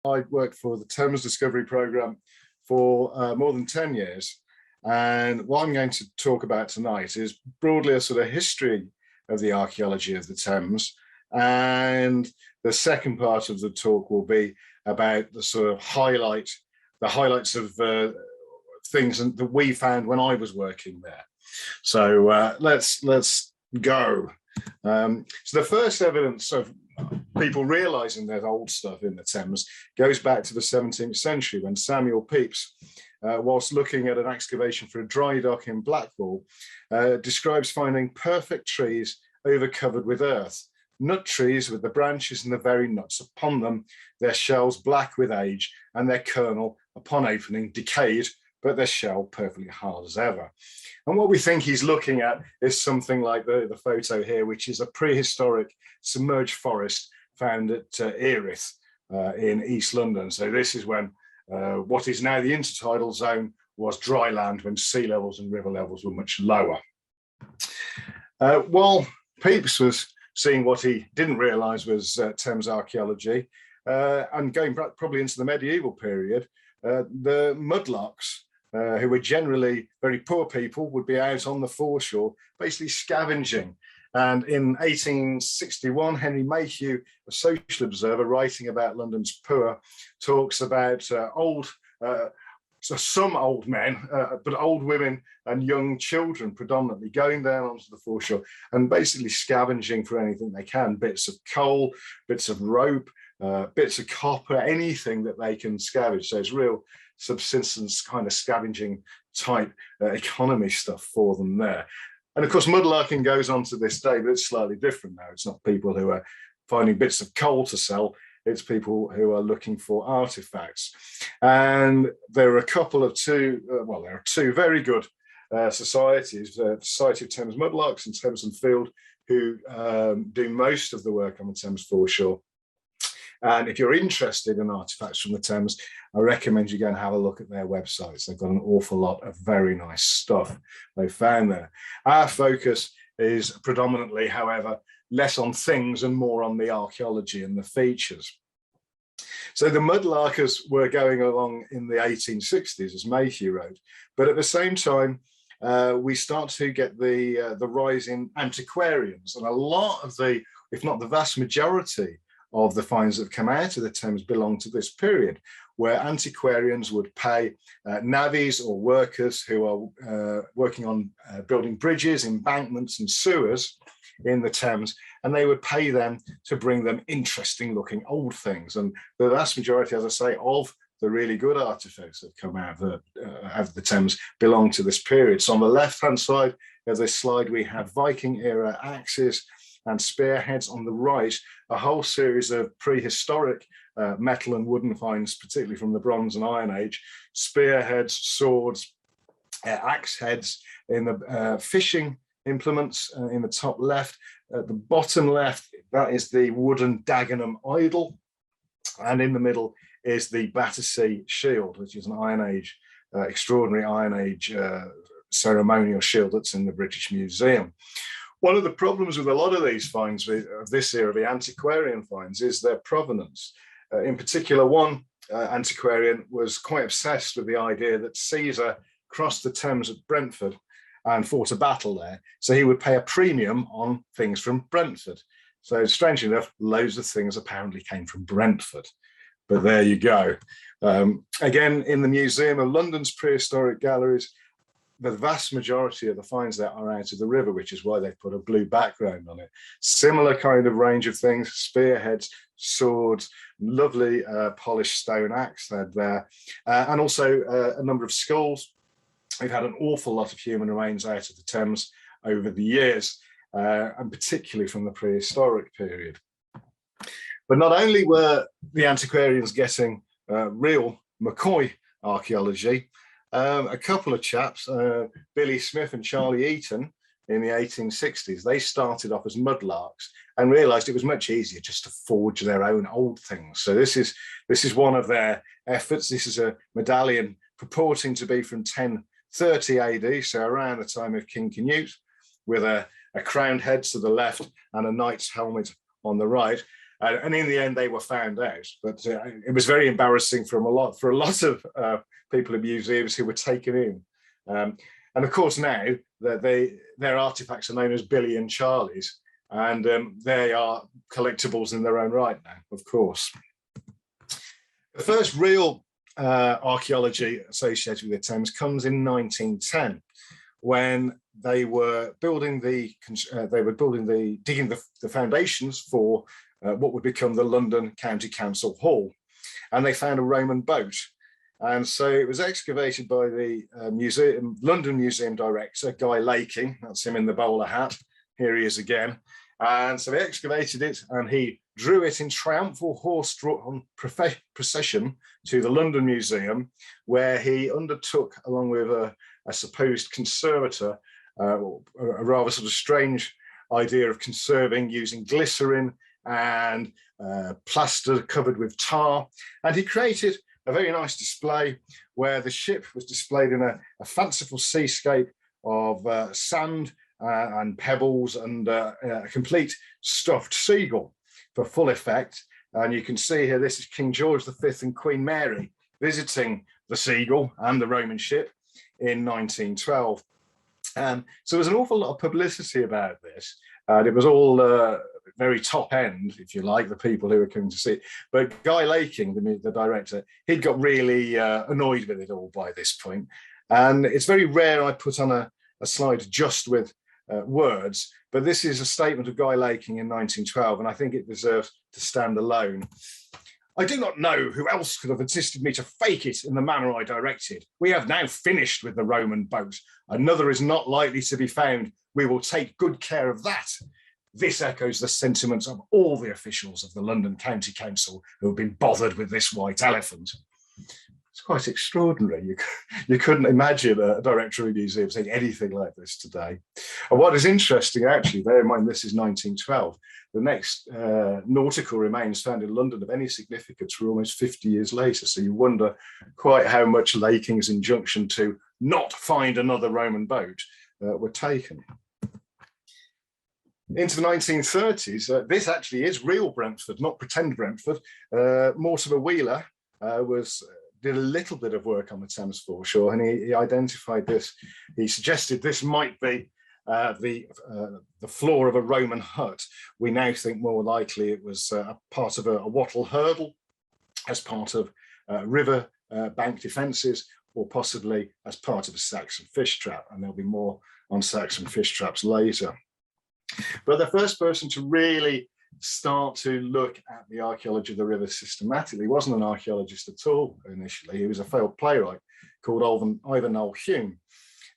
I worked for the Thames Discovery Programme for more than 10 years. And what I'm going to talk about tonight is broadly a sort of history of the archaeology of the Thames. And the second part of the talk will be about the sort of highlights of things that we found when I was working there. So let's go. So the first evidence of people realizing there's old stuff in the Thames goes back to the 17th century when Samuel Pepys, whilst looking at an excavation for a dry dock in Blackwall, describes finding perfect trees overcovered with earth, nut trees with the branches and the very nuts upon them, their shells black with age and their kernel upon opening decayed, but their shell perfectly hard as ever. And what we think he's looking at is something like the photo here, which is a prehistoric submerged forest found at Erith in East London. So this is when what is now the intertidal zone was dry land, when sea levels and river levels were much lower. While Pepys was seeing what he didn't realise was Thames archaeology, and going back probably into the medieval period, the mudlarks, who were generally very poor people, would be out on the foreshore, basically scavenging. And in 1861, Henry Mayhew, a social observer writing about London's poor, talks about some old men, but old women and young children predominantly, going down onto the foreshore and basically scavenging for anything they can, bits of coal, bits of rope, bits of copper, anything that they can scavenge. So it's real subsistence kind of scavenging type economy stuff for them there. And of course, mudlarking goes on to this day, but it's slightly different now. It's not people who are finding bits of coal to sell. It's people who are looking for artifacts. And there are two very good societies, the Society of Thames Mudlarks and Thames and Field, who do most of the work on the Thames foreshore. And if you're interested in artifacts from the Thames, I recommend you go and have a look at their websites. They've got an awful lot of very nice stuff they found there. Our focus is predominantly, however, less on things and more on the archaeology and the features. So the mudlarkers were going along in the 1860s, as Mayhew wrote, but at the same time, we start to get the rise in antiquarians, and a lot of the, if not the vast majority, of the finds that come out of the Thames belong to this period, where antiquarians would pay navvies or workers who are working on building bridges, embankments and sewers in the Thames, and they would pay them to bring them interesting looking old things. And the vast majority, as I say, of the really good artifacts that come out of the Thames belong to this period. So on the left-hand side of this slide, we have Viking era axes and spearheads. On the right, a whole series of prehistoric metal and wooden finds, particularly from the Bronze and Iron Age, spearheads, swords, axe heads in the fishing implements in the top left. At the bottom left, that is the wooden Dagenham idol, and in the middle is the Battersea shield, which is an Iron Age, extraordinary Iron Age ceremonial shield that's in the British Museum. One of the problems with a lot of these finds of this era, the antiquarian finds, is their provenance. In particular, one antiquarian was quite obsessed with the idea that Caesar crossed the Thames at Brentford and fought a battle there. So he would pay a premium on things from Brentford. So strangely enough, loads of things apparently came from Brentford. But there you go. Again, in the Museum of London's prehistoric galleries, the vast majority of the finds there are out of the river, which is why they put a blue background on it. Similar kind of range of things, spearheads, swords, lovely polished stone axe head there, and also a number of skulls. We've had an awful lot of human remains out of the Thames over the years, and particularly from the prehistoric period. But not only were the antiquarians getting real McCoy archaeology, a couple of chaps, Billy Smith and Charlie Eaton, in the 1860s, they started off as mudlarks and realized it was much easier just to forge their own old things. So this is one of their efforts. This is a medallion purporting to be from 1030 AD, so around the time of King Canute, with a crowned head to the left and a knight's helmet on the right. And in the end, they were found out. But it was very embarrassing for a lot of people in museums who were taken in. And of course, now their artifacts are known as Billy and Charlie's, and they are collectibles in their own right now, of course. The first real archaeology associated with the Thames comes in 1910, when they were digging the foundations for what would become the London County Council Hall, and they found a Roman boat. And so it was excavated by the London Museum director, Guy Laking. That's him in the bowler hat. Here he is again. And so he excavated it, and he drew it in triumphal horse-drawn procession to the London Museum, where he undertook, along with a supposed conservator, a rather sort of strange idea of conserving using glycerin and plaster covered with tar. And he created a very nice display where the ship was displayed in a fanciful seascape of sand and pebbles and a complete stuffed seagull for full effect. And you can see here, this is King George V and Queen Mary visiting the seagull and the Roman ship in 1912. So there was an awful lot of publicity about this, and it was all very top end, if you like, the people who were coming to see it. But Guy Laking, the director, he'd got really annoyed with it all by this point. And it's very rare I put on a slide just with words, but this is a statement of Guy Laking in 1912, and I think it deserves to stand alone. I do not know who else could have assisted me to fake it in the manner I directed. We have now finished with the Roman boat. Another is not likely to be found. We will take good care of that. This echoes the sentiments of all the officials of the London County Council who have been bothered with this white elephant. It's quite extraordinary. You couldn't imagine a director of a museum saying anything like this today. And what is interesting, actually, bear in mind this is 1912, the next nautical remains found in London of any significance were almost 50 years later. So you wonder quite how much Laking's injunction to not find another Roman boat were taken. Into the 1930s, this actually is real Brentford, not pretend Brentford. Mortimer Wheeler did a little bit of work on the Thames foreshore, and he identified this. He suggested this might be the floor of a Roman hut. We now think more likely it was a part of a wattle hurdle as part of river bank defences, or possibly as part of a Saxon fish trap. And there'll be more on Saxon fish traps later. But the first person to really start to look at the archaeology of the river systematically wasn't an archaeologist at all initially. He was a failed playwright called Ivan Noel Hume.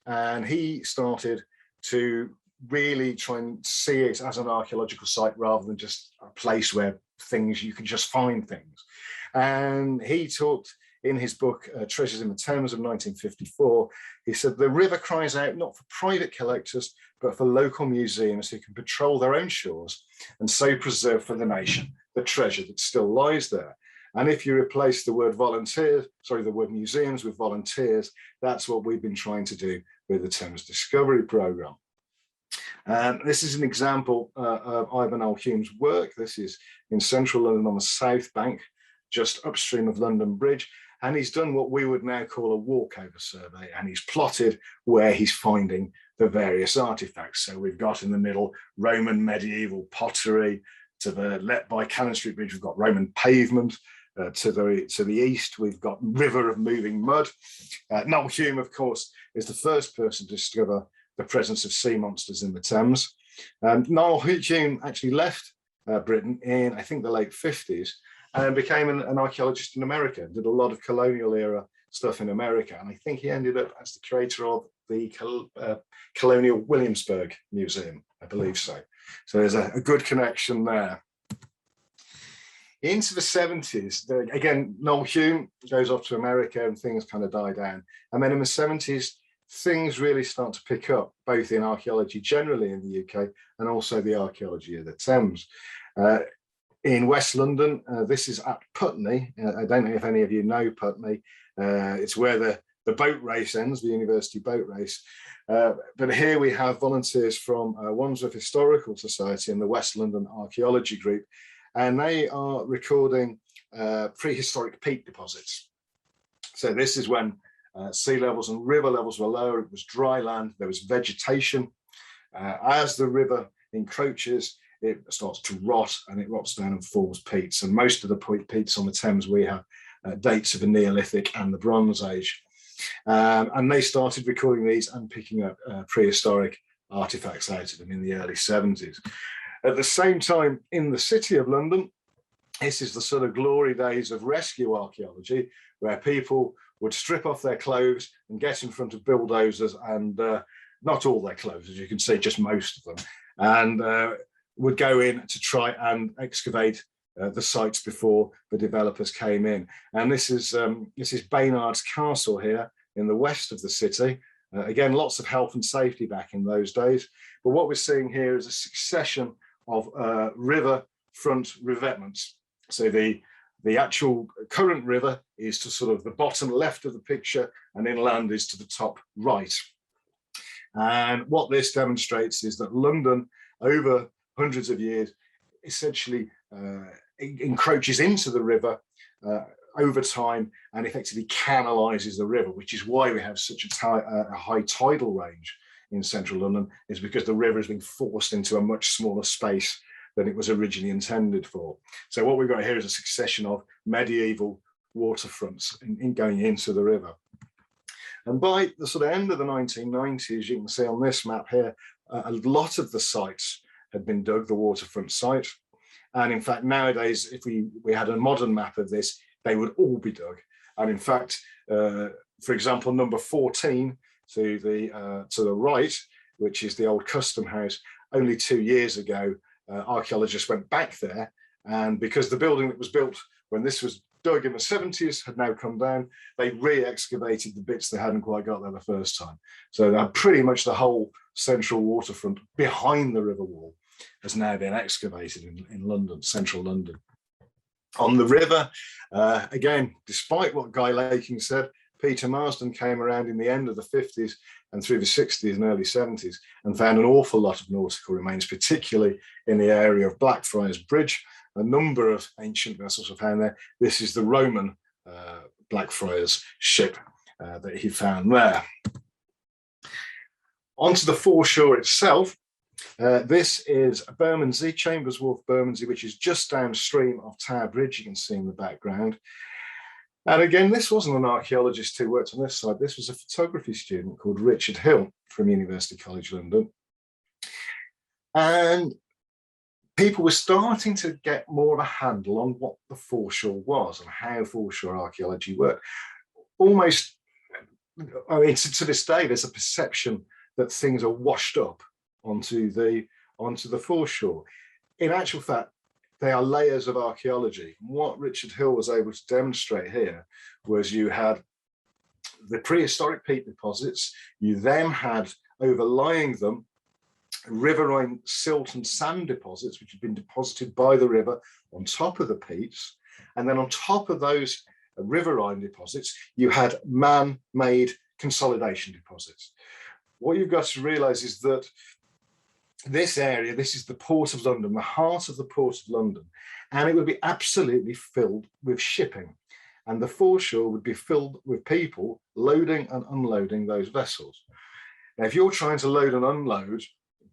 And he started to really try and see it as an archaeological site rather than just a place where you can just find things. And he talked in his book, Treasures in the Thames of 1954, he said, the river cries out not for private collectors, but for local museums who can patrol their own shores and so preserve for the nation the treasure that still lies there. And if you replace the word museums with volunteers, that's what we've been trying to do with the Thames Discovery Programme. This is an example of Ivan Noel Hume's work. This is in central London on the South Bank, just upstream of London Bridge. And he's done what we would now call a walkover survey, and he's plotted where he's finding the various artifacts. So we've got in the middle Roman medieval pottery. To the left by Cannon Street Bridge, we've got Roman pavement. To the east, we've got river of moving mud. Noel Hume, of course, is the first person to discover the presence of sea monsters in the Thames. Noel Hume actually left Britain in, I think, the late 50s, and became an archaeologist in America, did a lot of colonial era stuff in America. And I think he ended up as the curator of the Colonial Williamsburg Museum, I believe so. So there's a good connection there. Into the 70s, again, Noel Hume goes off to America and things kind of die down. And then in the 70s, things really start to pick up, both in archaeology generally in the UK and also the archaeology of the Thames. In West London, this is at Putney. I don't know if any of you know Putney. It's where the boat race ends, the university boat race. But here we have volunteers from Wandsworth Historical Society and the West London Archaeology Group. and they are recording prehistoric peat deposits. So this is when sea levels and river levels were lower. It was dry land, there was vegetation. As the river encroaches, it starts to rot, and it rots down and forms peats. And most of the peats on the Thames we have dates of the Neolithic and the Bronze Age. And they started recording these and picking up prehistoric artifacts out of them in the early 70s. At the same time, in the City of London, this is the sort of glory days of rescue archaeology, where people would strip off their clothes and get in front of bulldozers, and not all their clothes, as you can see, just most of them, and would go in to try and excavate the sites before the developers came in. And this is Baynard's Castle here in the west of the city. Again, lots of health and safety back in those days. But what we're seeing here is a succession of river front revetments. So the actual current river is to sort of the bottom left of the picture, and inland is to the top right. And what this demonstrates is that London, over hundreds of years, essentially encroaches into the river over time and effectively canalizes the river, which is why we have such a high tidal range in central London, is because the river is being forced into a much smaller space than it was originally intended for. So what we've got here is a succession of medieval waterfronts in going into the river. And by the sort of end of the 1990s, you can see on this map here, a lot of the sites had been dug, the waterfront site. And in fact, nowadays, if we had a modern map of this, they would all be dug. And in fact, for example, number 14 to the right, which is the old custom house, only 2 years ago, archaeologists went back there, and because the building that was built when this was dug in the 70s had now come down, they re-excavated the bits they hadn't quite got there the first time. So that pretty much the whole central waterfront behind the river wall has now been excavated in London, central London. On the river, again, despite what Guy Laking said, Peter Marsden came around in the end of the 50s and through the 60s and early 70s and found an awful lot of nautical remains, particularly in the area of Blackfriars Bridge. A number of ancient vessels were found there. This is the Roman Blackfriars ship that he found there. Onto the foreshore itself. This is Bermondsey, Chambers Wharf, Bermondsey, which is just downstream of Tower Bridge, you can see in the background. And again, this wasn't an archaeologist who worked on this side. This was a photography student called Richard Hill from University College London. And people were starting to get more of a handle on what the foreshore was and how foreshore archaeology worked. Almost, I mean, to this day, there's a perception that things are washed up onto the foreshore. In actual fact, they are layers of archaeology. What Richard Hill was able to demonstrate here was you had the prehistoric peat deposits, you then had overlying them riverine silt and sand deposits, which had been deposited by the river on top of the peats. And then on top of those riverine deposits, you had man-made consolidation deposits. What you've got to realize is that this area, this is the Port of London, the heart of the Port of London, and it would be absolutely filled with shipping. And the foreshore would be filled with people loading and unloading those vessels. Now, if you're trying to load and unload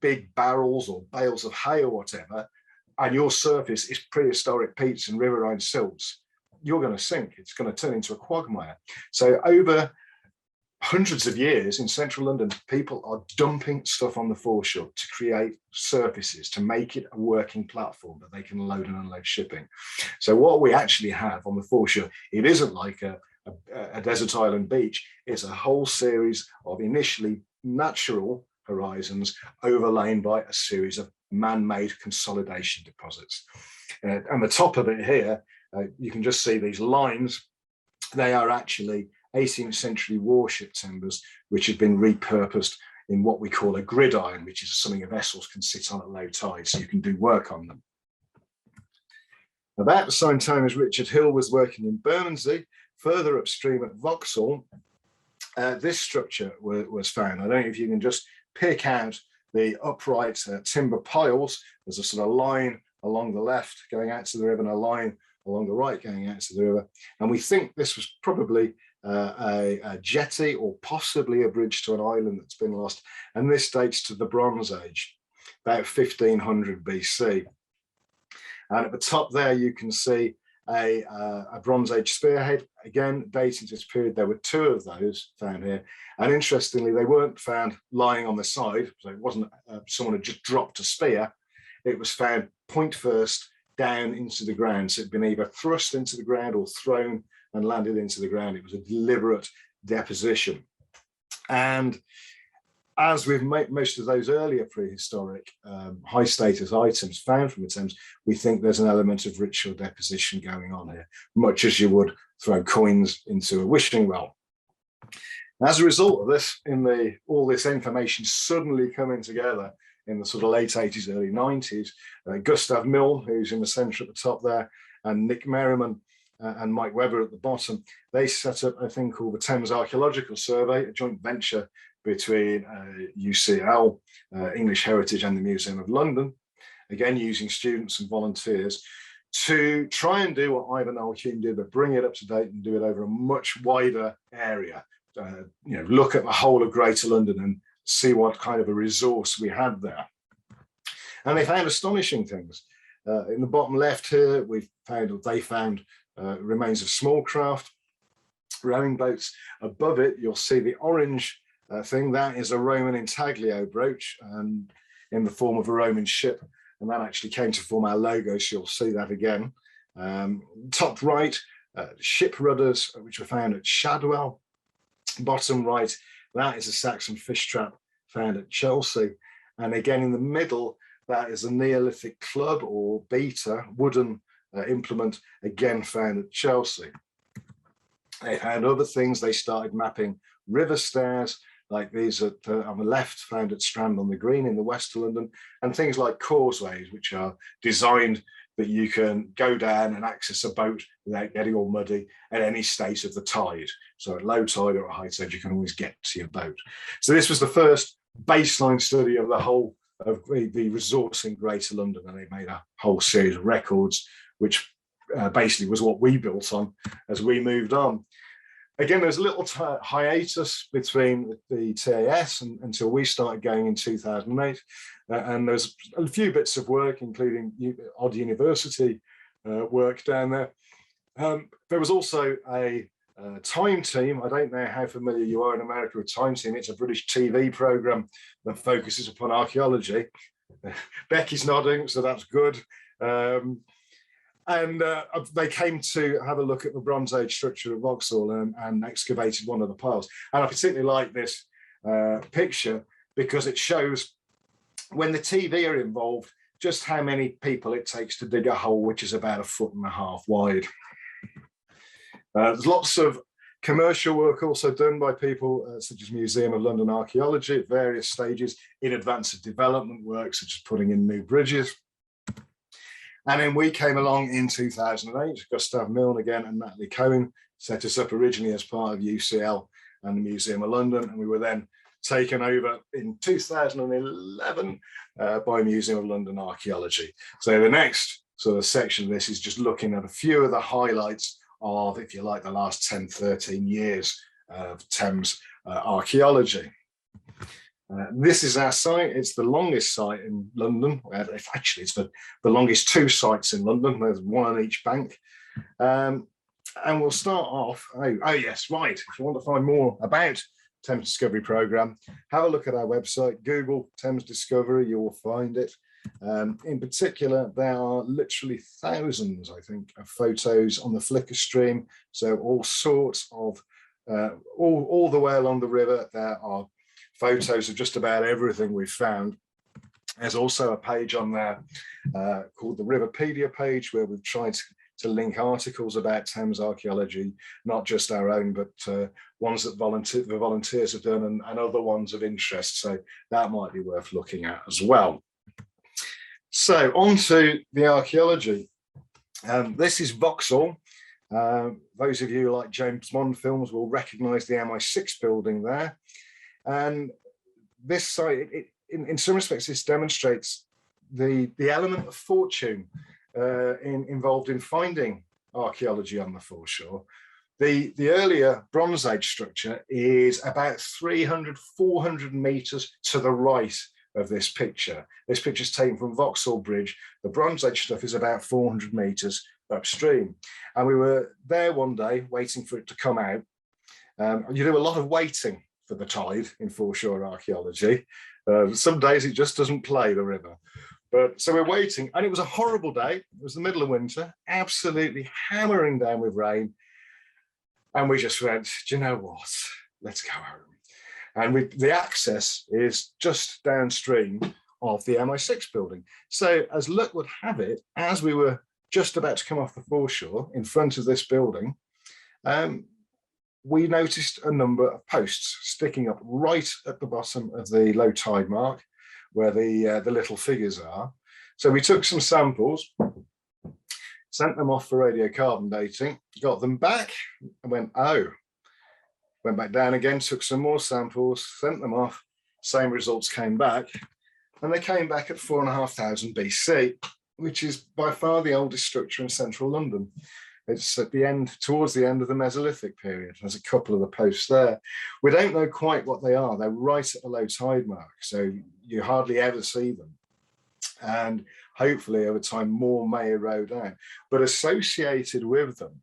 big barrels or bales of hay or whatever, and your surface is prehistoric peats and riverine silts, you're going to sink. It's going to turn into a quagmire. So over hundreds of years in central London, people are dumping stuff on the foreshore to create surfaces, to make it a working platform that they can load and unload shipping. So what we actually have on the foreshore, it isn't like a desert island beach. It's a whole series of initially natural horizons overlain by a series of man-made consolidation deposits. And the top of it here, you can just see these lines. They are actually 18th century warship timbers, which have been repurposed in what we call a gridiron, which is something vessels can sit on at low tide, so you can do work on them. About the same time as Richard Hill was working in Bermondsey, further upstream at Vauxhall, this structure was found. I don't know if you can just pick out the upright timber piles. There's a sort of line along the left going out to the river and a line along the right going out to the river. And we think this was probably a jetty or possibly a bridge to an island that's been lost. And this dates to the Bronze Age, about 1500 BC. And at the top there, you can see a Bronze Age spearhead, again, dating to this period. There were 2 of those found here. And interestingly, they weren't found lying on the side. So it wasn't someone had just dropped a spear. It was found point first down into the ground. So it'd been either thrust into the ground or thrown and landed into the ground. It was a deliberate deposition. And as with most of those earlier prehistoric high status items found from the Thames, we think there's an element of ritual deposition going on here, much as you would throw coins into a wishing well. As a result of this, all this information suddenly coming together in the sort of late 80s, early 90s, Gustav Milne, who's in the centre at the top there, and Nick Merriman and Mike Webber at the bottom, they set up a thing called the Thames Archaeological Survey, a joint venture between UCL, English Heritage and the Museum of London, again using students and volunteers to try and do what Ivan Alcuin did, but bring it up to date and do it over a much wider area. Look at the whole of Greater London and see what kind of a resource we had there. And they found astonishing things. In the bottom left here, they found remains of small craft, rowing boats. Above it, you'll see the orange thing. That is a Roman intaglio brooch and in the form of a Roman ship. And that actually came to form our logo, so you'll see that again. Top right, ship rudders, which were found at Shadwell. Bottom right, that is a Saxon fish trap found at Chelsea. And again, in the middle, that is a Neolithic club or beater, wooden implement, again found at Chelsea. They found other things. They started mapping river stairs, like these on the left, found at Strand on the Green in the west of London, and things like causeways, which are designed that you can go down and access a boat without getting all muddy at any state of the tide. So at low tide or at high tide, you can always get to your boat. So this was the first baseline study of the whole of the resource in Greater London, and they made a whole series of records, which basically was what we built on as we moved on. Again, there's a little hiatus between the TAS until we started going in 2008. And there's a few bits of work, including Odd University work down there. There was also a Time Team. I don't know how familiar you are in America with Time Team. It's a British TV program that focuses upon archaeology. Becky's nodding, so that's good. And they came to have a look at the Bronze Age structure of Vauxhall and excavated one of the piles. And I particularly like this picture because it shows when the TV are involved, just how many people it takes to dig a hole, which is about 1.5 feet wide. There's lots of commercial work also done by people such as Museum of London Archaeology at various stages in advance of development work, such as putting in new bridges. And then we came along in 2008, Gustav Milne again and Natalie Cohen set us up originally as part of UCL and the Museum of London. And we were then taken over in 2011 by Museum of London Archaeology. So the next sort of section of this is just looking at a few of the highlights of, if you like, the last 10, 13 years of Thames archaeology. This is our site. It's the longest site in London. Actually, it's the longest 2 sites in London. There's one on each bank. And we'll start off. Oh, yes, right. If you want to find more about Thames Discovery Programme, have a look at our website. Google Thames Discovery, you will find it. In particular, there are literally thousands, I think, of photos on the Flickr stream. So all sorts of, all the way along the river, there are photos of just about everything we've found. There's also a page on there called the Riverpedia page, where we've tried to link articles about Thames archaeology, not just our own, but ones that the volunteers have done and other ones of interest. So that might be worth looking at as well. So on to the archaeology. This is Vauxhall. Those of you who like James Bond films will recognize the MI6 building there. And this site, in some respects, this demonstrates the element of fortune involved in finding archaeology on the foreshore. The earlier Bronze Age structure is about 300, 400 meters to the right of this picture. This picture is taken from Vauxhall Bridge. The Bronze Age stuff is about 400 meters upstream. And we were there one day waiting for it to come out. You do a lot of waiting for the tide in foreshore archaeology. Some days it just doesn't play, the river. But so we're waiting, and it was a horrible day. It was the middle of winter, absolutely hammering down with rain. And we just went, do you know what? Let's go home. And the access is just downstream of the MI6 building. So as luck would have it, as we were just about to come off the foreshore in front of this building, we noticed a number of posts sticking up right at the bottom of the low tide mark where the little figures are. So we took some samples, sent them off for radiocarbon dating, got them back and went, oh, went back down again, took some more samples, sent them off, same results came back, and they came back at 4,500 BC, which is by far the oldest structure in central London. It's at the end, towards the end of the Mesolithic period. There's a couple of the posts there. We don't know quite what they are. They're right at the low tide mark, so you hardly ever see them. And hopefully over time more may erode out. But associated with them,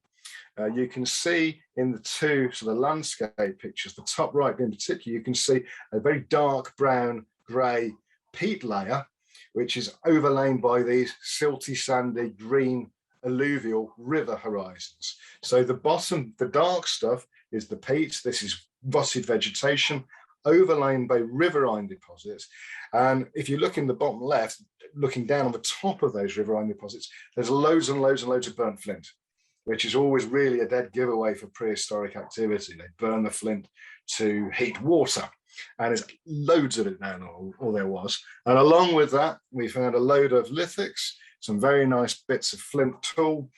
you can see in the two sort of landscape pictures, the top right in particular, you can see a very dark brown grey peat layer, which is overlain by these silty, sandy, green alluvial river horizons. So the bottom, the dark stuff is the peat. This is rotted vegetation overlain by riverine deposits. And if you look in the bottom left, looking down on the top of those riverine deposits, there's loads and loads and loads of burnt flint, which is always really a dead giveaway for prehistoric activity. They burn the flint to heat water. And there's loads of it now, all there was. And along with that, we found a load of lithics, some very nice bits of flint tool.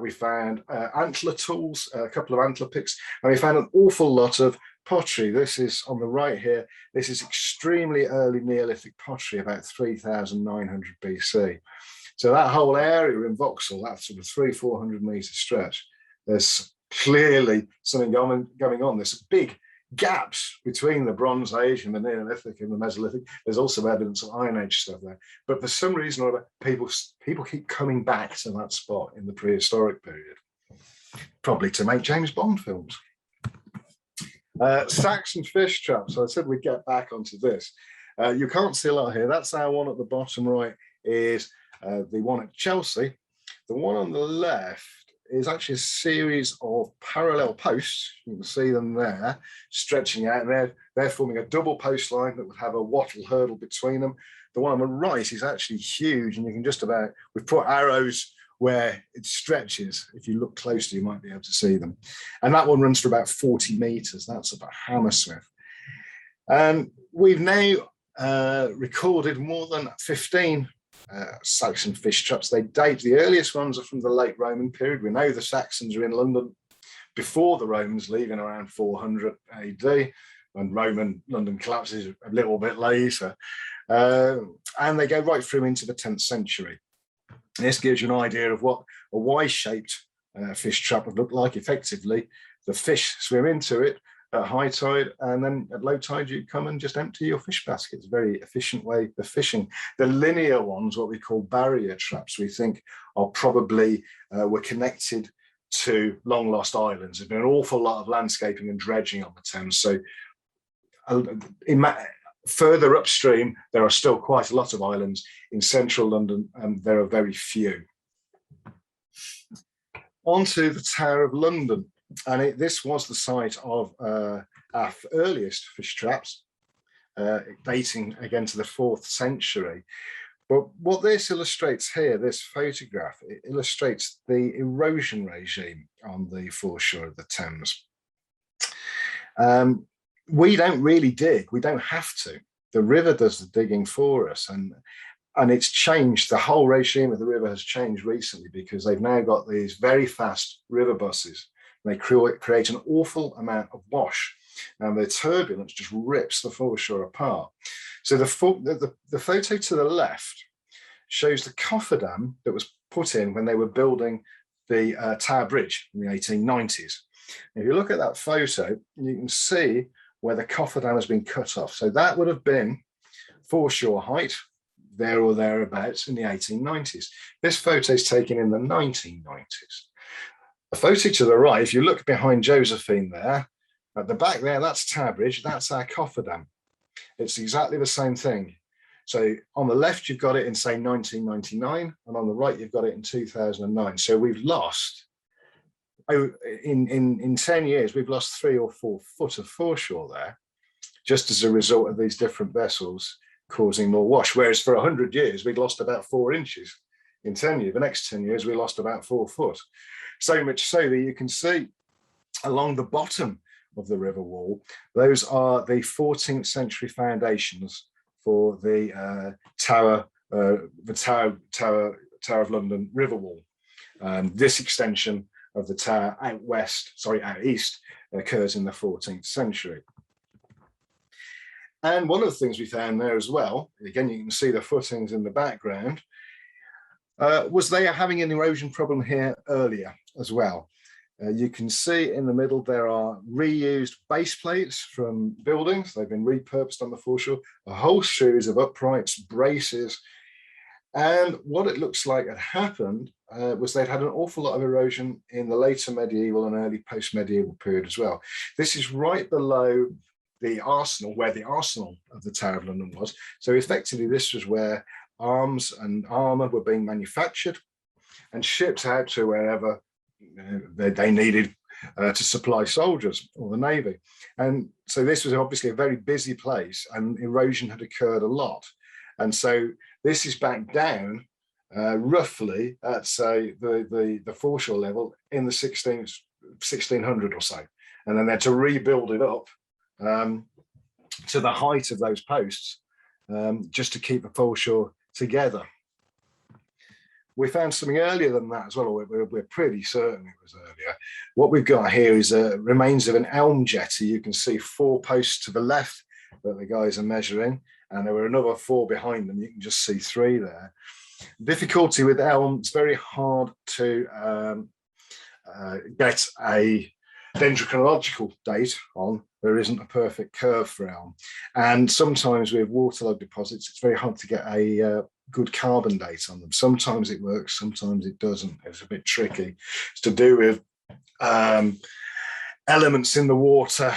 We found antler tools, a couple of antler picks, and we found an awful lot of pottery. This is on the right here. This is extremely early Neolithic pottery, about 3,900 BC. So that whole area in Vauxhall, that sort of 300-400 meter stretch, there's clearly something going on. There's big gaps between the Bronze Age and the Neolithic and the Mesolithic. There's also evidence of Iron Age stuff there. But for some reason or other, people keep coming back to that spot in the prehistoric period, probably to make James Bond films. Saxon fish traps. So I said we'd get back onto this. You can't see a lot here. That's our one at the bottom right is the one at Chelsea. The one on the left is actually a series of parallel posts. You can see them there stretching out, and they're forming a double post line that would have a wattle hurdle between them. The one on the right is actually huge, and you can just about, we've put arrows where it stretches. If you look closely, you might be able to see them. And that one runs for about 40 meters. That's about Hammersmith. And we've now recorded more than 15 Saxon fish traps. They date, the earliest ones are from the late Roman period. We know the Saxons are in London before the Romans leave in around 400 AD, when Roman London collapses a little bit later. And they go right through into the 10th century. This gives you an idea of what a Y-shaped fish trap would look like. Effectively, the fish swim into it at high tide, and then at low tide you come and just empty your fish basket. It's a very efficient way of fishing. The linear ones, what we call barrier traps, we think are probably were connected to long lost islands. There's been an awful lot of landscaping and dredging on the Thames, so further upstream there are still quite a lot of islands. In central London there are very few. Onto the Tower of London. And this was the site of our earliest fish traps, dating again to the 4th century. But what this illustrates here, this photograph, it illustrates the erosion regime on the foreshore of the Thames. We don't really dig, we don't have to. The river does the digging for us, and it's changed. The whole regime of the river has changed recently because they've now got these very fast river buses. They create an awful amount of wash, and the turbulence just rips the foreshore apart. So the photo to the left shows the cofferdam that was put in when they were building the Tower Bridge in the 1890s. If you look at that photo, you can see where the cofferdam has been cut off. So that would have been foreshore height, there or thereabouts, in the 1890s. This photo is taken in the 1990s. The photo to the right, if you look behind Josephine there, at the back there, that's Tower Bridge, that's our cofferdam. It's exactly the same thing. So on the left, you've got it in, say, 1999, and on the right, you've got it in 2009. So we've lost, in 10 years, we've lost 3 or 4 foot of foreshore there, just as a result of these different vessels causing more wash. Whereas for 100 years, we'd lost about 4 inches. In 10 years, the next 10 years, we lost about 4 foot. So much so that you can see along the bottom of the river wall, those are the 14th century foundations for the Tower of London river wall. This extension of the tower out east occurs in the 14th century. And one of the things we found there as well, again, you can see the footings in the background, was they are having an erosion problem here earlier as well. You can see in the middle there are reused base plates from buildings. They've been repurposed on the foreshore, a whole series of uprights, braces. And what it looks like had happened was they'd had an awful lot of erosion in the later medieval and early post-medieval period as well. This is right below the arsenal, where the arsenal of the Tower of London was. So effectively, this was where arms and armour were being manufactured and shipped out to wherever they needed to supply soldiers or the Navy. And so this was obviously a very busy place, and erosion had occurred a lot. And so this is back down roughly at, say, the foreshore level in the 1600 or so. And then they had to rebuild it up to the height of those posts just to keep the foreshore together. We found something earlier than that as well. We're pretty certain it was earlier. What we've got here is remains of an elm jetty. You can see 4 posts to the left that the guys are measuring, and there were another 4 behind them. You can just see 3 there. Difficulty with elm, it's very hard to get a dendrochronological date on. There isn't a perfect curve for elm. And sometimes with waterlogged deposits, it's very hard to get a good carbon date on them. Sometimes it works, sometimes it doesn't. It's a bit tricky. It's to do with elements in the water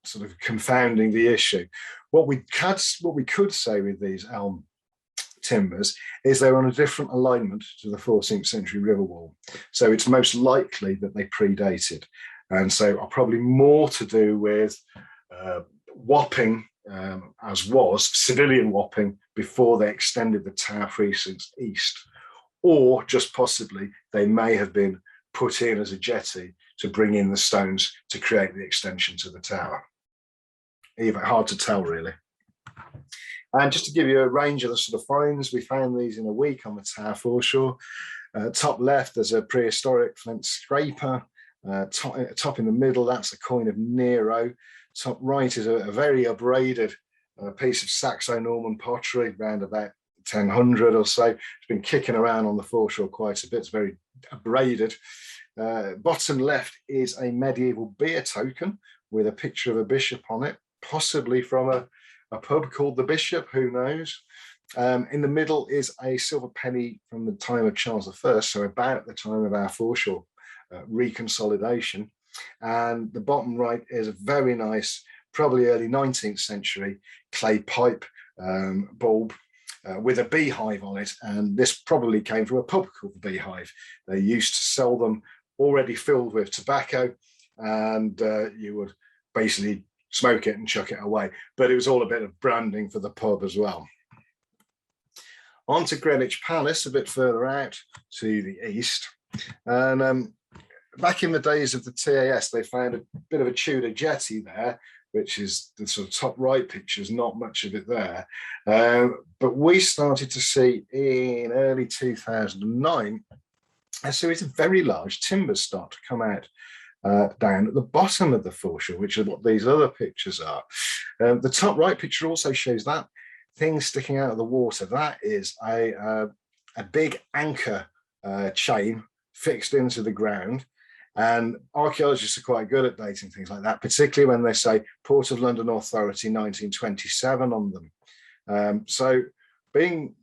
sort of confounding the issue. What we could say with these elm timbers is they're on a different alignment to the 14th century river wall. So it's most likely that they predated. And so are probably more to do with wapping, as was civilian wapping before they extended the tower precincts east, or just possibly they may have been put in as a jetty to bring in the stones to create the extension to the tower. Even hard to tell, really. And just to give you a range of the sort of finds, we found these in a week on the tower foreshore. Top left, there's a prehistoric flint scraper. Top in the middle, that's a coin of Nero. Top right is a very abraded piece of Saxo-Norman pottery, around about 1000 or so. It's been kicking around on the foreshore quite a bit. It's very abraded. Bottom left is a medieval beer token with a picture of a bishop on it, possibly from a pub called the Bishop, who knows. In the middle is a silver penny from the time of Charles I, so about the time of our foreshore reconsolidation. And the bottom right is a very nice, probably early 19th century clay pipe bulb with a beehive on it. And this probably came from a pub called the Beehive. They used to sell them already filled with tobacco, and you would basically smoke it and chuck it away. But it was all a bit of branding for the pub as well. On to Greenwich Palace, a bit further out to the east. And back in the days of the TAS, they found a bit of a Tudor jetty there, which is the sort of top right pictures, not much of it there. But we started to see in early 2009, a series of very large timbers start to come out down at the bottom of the foreshore, which is what these other pictures are. The top right picture also shows that. thing sticking out of the water, that is a big anchor chain fixed into the ground. And archaeologists are quite good at dating things like that, particularly when they say Port of London Authority 1927 on them. So being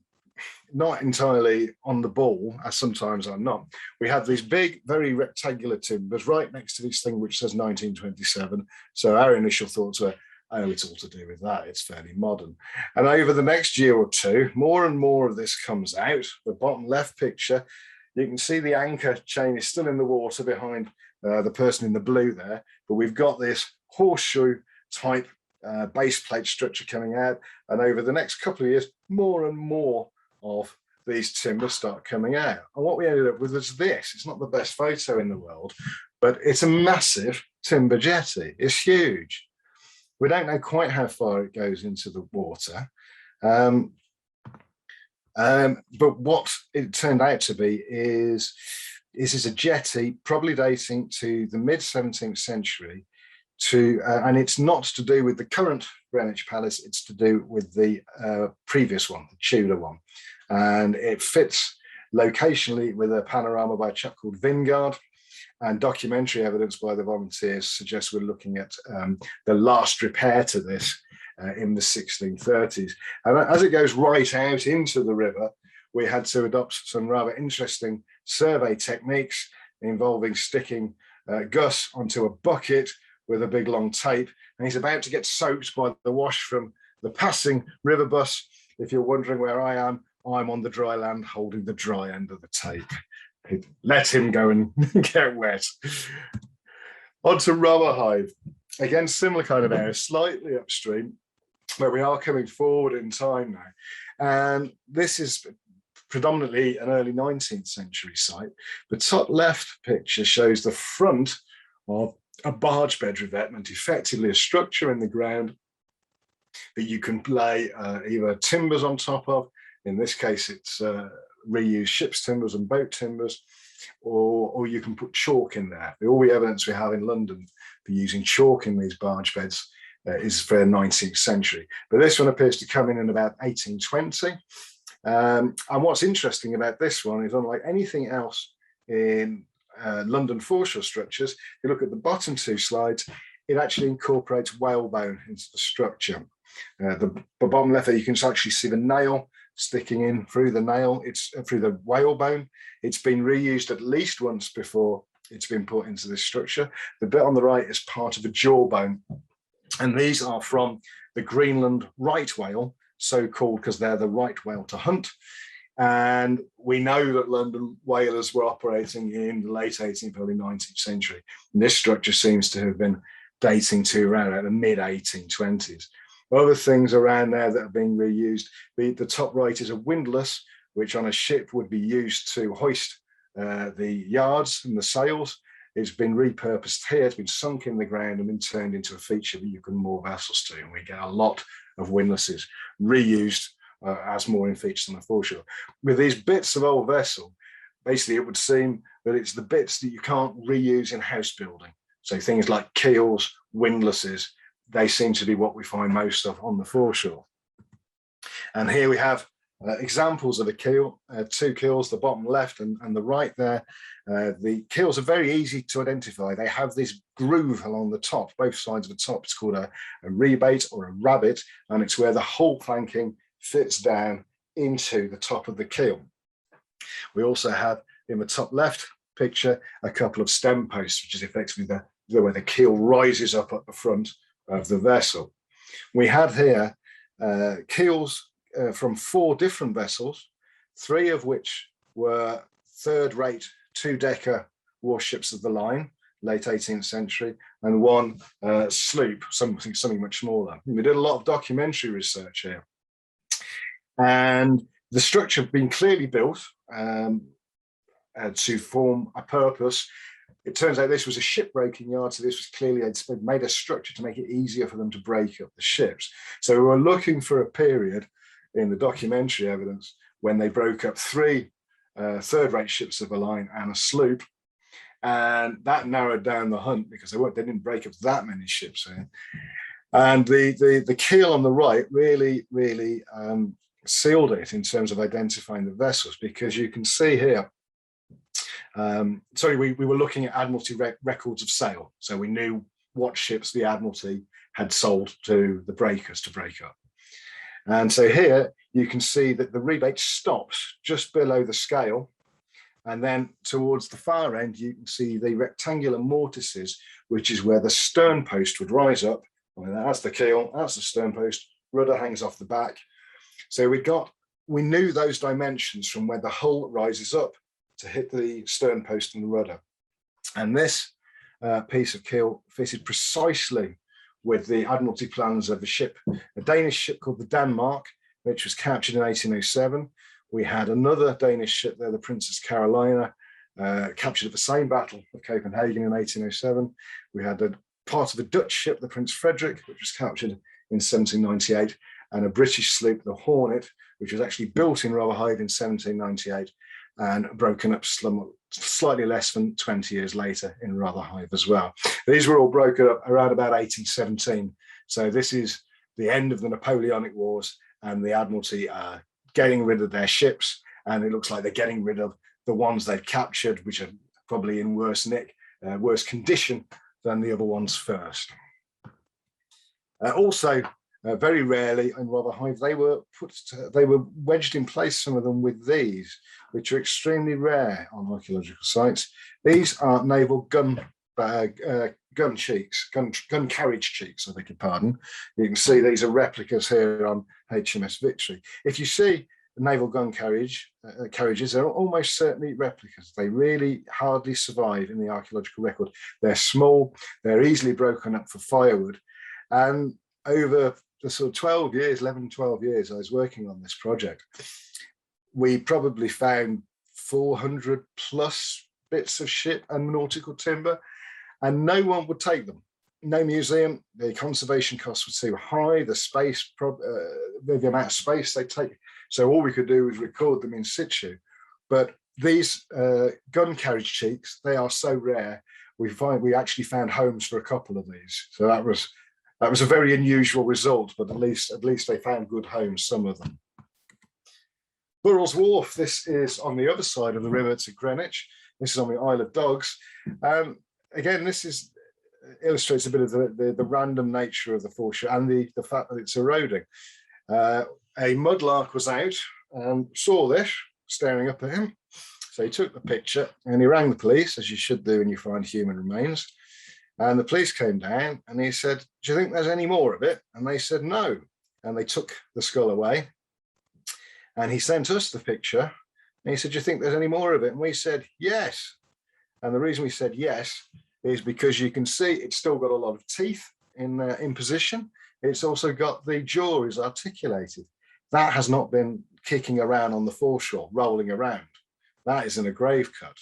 not entirely on the ball, as sometimes I'm not, we have these big, very rectangular timbers right next to this thing which says 1927. So our initial thoughts were, oh, it's all to do with that. It's fairly modern. And over the next year or two, more and more of this comes out. The bottom left picture, you can see the anchor chain is still in the water behind the person in the blue there, but we've got this horseshoe type base plate structure coming out. And over the next couple of years, more and more of these timbers start coming out. And what we ended up with was this. It's not the best photo in the world, but it's a massive timber jetty. It's huge. We don't know quite how far it goes into the water. But what it turned out to be is a jetty probably dating to the mid-17th century and it's not to do with the current Greenwich Palace, it's to do with the previous one, the Tudor one. And it fits locationally with a panorama by a chap called Vingard, and documentary evidence by the volunteers suggests we're looking at the last repair to this in the 1630s. And as it goes right out into the river, we had to adopt some rather interesting survey techniques involving sticking Gus onto a bucket with a big long tape, and he's about to get soaked by the wash from the passing river bus. If you're wondering where I am, I'm on the dry land holding the dry end of the tape. Let him go and get wet. On to Rotherhithe. Again, similar kind of area, slightly upstream, where we are coming forward in time now. And this is predominantly an early 19th century site. The top left picture shows the front of a barge bed revetment, effectively a structure in the ground that you can lay either timbers on top of. In this case, it's reused ship's timbers and boat timbers, or you can put chalk in there. All the evidence we have in London for using chalk in these barge beds is for the 19th century. But this one appears to come in about 1820. And what's interesting about this one is, unlike anything else in London foreshore structures, if you look at the bottom two slides, it actually incorporates whalebone into the structure. The bottom left there, you can actually see the nail sticking in through the nail. It's through the whalebone. It's been reused at least once before it's been put into this structure. The bit on the right is part of a jawbone, and these are from the Greenland right whale, so called because they're the right whale to hunt. And we know that London whalers were operating in the late 18th, early 19th century. And this structure seems to have been dating to around the mid 1820s. Other things around there that are being reused, the top right is a windlass, which on a ship would be used to hoist the yards and the sails. It's been repurposed here, it's been sunk in the ground and been turned into a feature that you can moor vessels to. And we get a lot of windlasses reused as mooring features on the foreshore. With these bits of old vessel, basically it would seem that it's the bits that you can't reuse in house building. So things like keels, windlasses, they seem to be what we find most of on the foreshore. And here we have examples of a keel, two keels, the bottom left and the right there. The keels are very easy to identify. They have this groove along the top, both sides of the top. It's called a rebate or a rabbit, and it's where the whole planking fits down into the top of the keel. We also have in the top left picture a couple of stem posts, which is effectively the way the keel rises up at the front of the vessel. We have here keels from 4 different vessels, 3 of which were third-rate 2-decker warships of the line, late 18th century, and 1 sloop, something much smaller. We did a lot of documentary research here. And the structure had been clearly built to form a purpose. It turns out this was a shipbreaking yard, so this was clearly, they'd made a structure to make it easier for them to break up the ships. So we were looking for a period in the documentary evidence when they broke up 3 third-rate ships of the line and a sloop, and that narrowed down the hunt because they didn't break up that many ships. And the keel on the right really, really sealed it in terms of identifying the vessels, because you can see here, we were looking at Admiralty records of sale. So we knew what ships the Admiralty had sold to the breakers to break up. And so here you can see that the rebate stops just below the scale. And then towards the far end, you can see the rectangular mortises, which is where the stern post would rise up. I mean, that's the keel, that's the stern post, rudder hangs off the back. So we knew those dimensions from where the hull rises up to hit the stern post and the rudder. And this piece of keel fitted precisely with the Admiralty plans of a ship, a Danish ship called the Denmark, which was captured in 1807. We had another Danish ship there, the Princess Carolina, captured at the same battle of Copenhagen in 1807. We had a part of a Dutch ship, the Prince Frederick, which was captured in 1798, and a British sloop, the Hornet, which was actually built in Rotherhithe in 1798 and broken up slightly less than 20 years later in Rotherhithe as well. These were all broken up around about 1817. So this is the end of the Napoleonic Wars, and the Admiralty are getting rid of their ships, and it looks like they're getting rid of the ones they've captured, which are probably in worse condition than the other ones first. Very rarely in Rotherhithe, they were wedged in place, some of them with these, which are extremely rare on archaeological sites. These are naval gun cheeks, gun carriage cheeks, I beg your pardon. You can see these are replicas here on HMS Victory. If you see the naval gun carriages, they're almost certainly replicas. They really hardly survive in the archaeological record. They're small, they're easily broken up for firewood. And over the sort of 11, 12 years I was working on this project, we probably found 400 plus bits of ship and nautical timber, and no one would take them. No museum. The conservation costs were too high, the amount of space they take. So all we could do was record them in situ. But these gun carriage cheeks, they are so rare, we actually found homes for a couple of these. So that was a very unusual result, but at least they found good homes, some of them. Laurels Wharf, this is on the other side of the river to Greenwich. This is on the Isle of Dogs. Again, this illustrates a bit of the random nature of the foreshore and the fact that it's eroding. A mudlark was out and saw this, staring up at him. So he took the picture and he rang the police, as you should do when you find human remains. And the police came down and he said, "Do you think there's any more of it?" And they said, "No." And they took the skull away. And he sent us the picture. And he said, "Do you think there's any more of it?" And we said, "Yes." And the reason we said yes is because you can see it's still got a lot of teeth in position. It's also got the jaw is articulated. That has not been kicking around on the foreshore, rolling around. That is in a grave cut.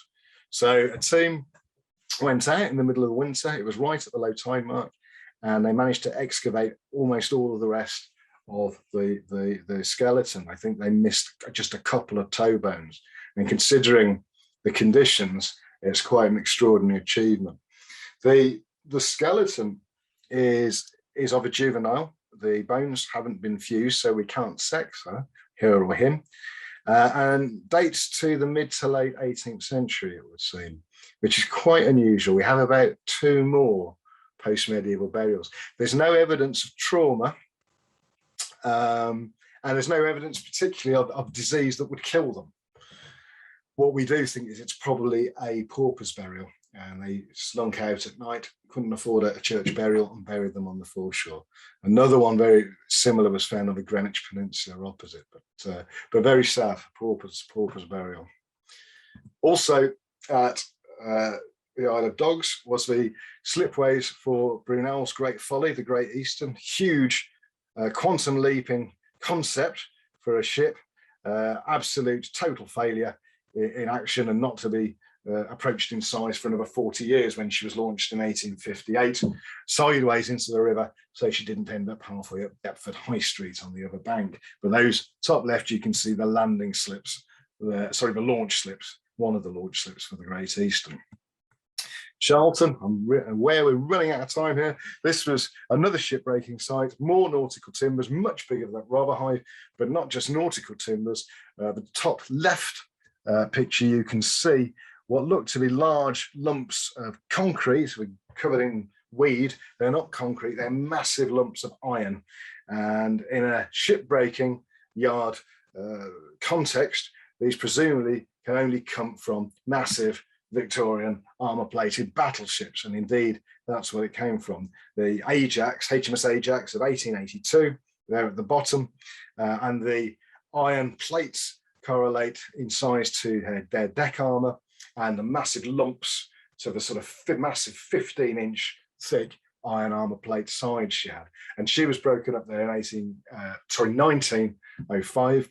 So a team went out in the middle of the winter. It was right at the low tide mark, and they managed to excavate almost all of the rest of the skeleton. I think they missed just a couple of toe bones. And considering the conditions, it's quite an extraordinary achievement. The skeleton is of a juvenile. The bones haven't been fused, so we can't sex her or him, and dates to the mid to late 18th century, it would seem, which is quite unusual. We have about 2 more post-medieval burials. There's no evidence of trauma, and there's no evidence particularly of disease that would kill them. What we do think is it's probably a pauper's burial, and they slunk out at night, couldn't afford a church burial, and buried them on the foreshore. Another one very similar was found on the Greenwich Peninsula opposite, but very sad, pauper's burial. Also at the Isle of Dogs was the slipways for Brunel's Great Folly, the Great Eastern, huge quantum leaping concept for a ship, absolute total failure in action, and not to be approached in size for another 40 years when she was launched in 1858, sideways into the river, so she didn't end up halfway up Deptford High Street on the other bank. But those top left, you can see the landing slips, the launch slips, one of the launch slips for the Great Eastern. Charlton, I'm aware we're running out of time here. This was another shipbreaking site, more nautical timbers, much bigger than that, rather high, but not just nautical timbers. The top left picture, you can see what look to be large lumps of concrete covered in weed. They're not concrete, they're massive lumps of iron. And in a shipbreaking yard context, these presumably can only come from massive Victorian armour-plated battleships, and indeed that's where it came from. The Ajax, HMS Ajax of 1882, there at the bottom, and the iron plates correlate in size to their deck armour, and the massive lumps to the sort of massive 15-inch thick iron armour plate sides she had. And she was broken up there in 1905.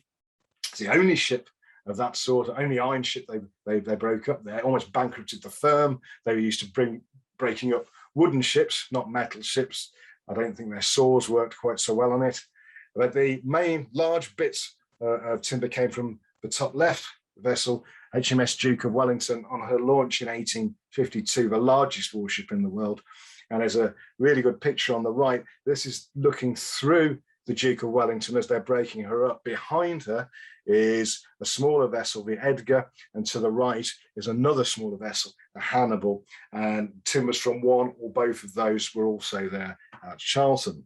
It's the only ship of that sort, only iron ship they broke up there, almost bankrupted the firm. They were used to breaking up wooden ships, not metal ships. I don't think their saws worked quite so well on it. But the main large bits of timber came from the top left vessel, HMS Duke of Wellington, on her launch in 1852, the largest warship in the world. And there's a really good picture on the right. This is looking through the Duke of Wellington as they're breaking her up. Behind her is a smaller vessel, the Edgar, and to the right is another smaller vessel, the Hannibal, and timbers from one or both of those were also there at Charlton.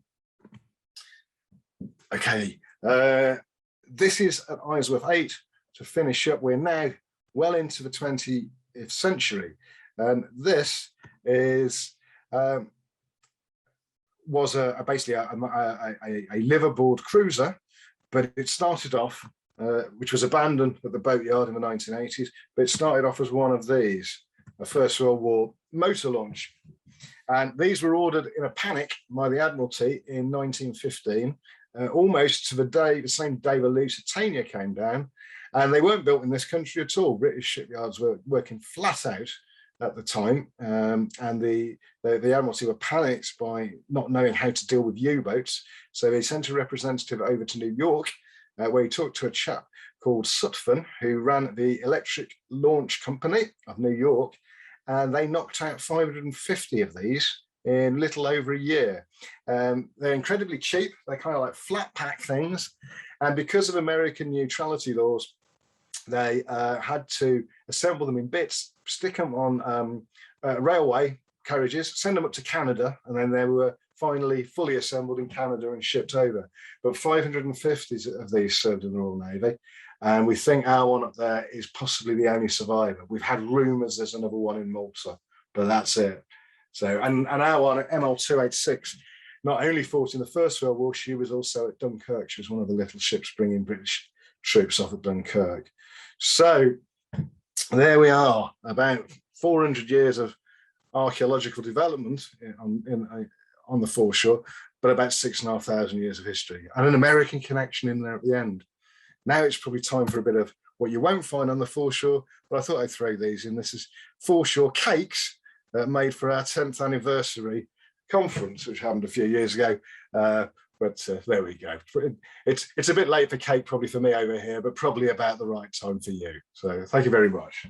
Okay, this is at Isleworth 8 to finish up. We're now well into the 20th century, and this is was basically a liveaboard cruiser, but it started off, which was abandoned at the boatyard in the 1980s, but it started off as one of these, a First World War motor launch. And these were ordered in a panic by the Admiralty in 1915, almost to the same day the Lusitania came down. And they weren't built in this country at all. British shipyards were working flat out at the time, and the Admiralty were panicked by not knowing how to deal with U-boats. So they sent a representative over to New York, where he talked to a chap called Sutphen, who ran the Electric Launch Company of New York, and they knocked out 550 of these in little over a year. They're incredibly cheap. They're kind of like flat pack things. And because of American neutrality laws, they had to assemble them in bits, stick them on railway carriages, send them up to Canada, and then they were finally fully assembled in Canada and shipped over. But 550 of these served in the Royal Navy, and we think our one up there is possibly the only survivor. We've had rumours there's another one in Malta, but that's it. So, and our one, ML286, not only fought in the First World War, she was also at Dunkirk. She was one of the little ships bringing British troops off at Dunkirk. So there we are, about 400 years of archaeological development on the foreshore, but about 6,500 years of history and an American connection in there at the end. Now it's probably time for a bit of what you won't find on the foreshore, but I thought I'd throw these in. This is foreshore cakes made for our 10th anniversary conference, which happened a few years ago. But there we go. It's a bit late for cake probably for me over here, but probably about the right time for you. So thank you very much.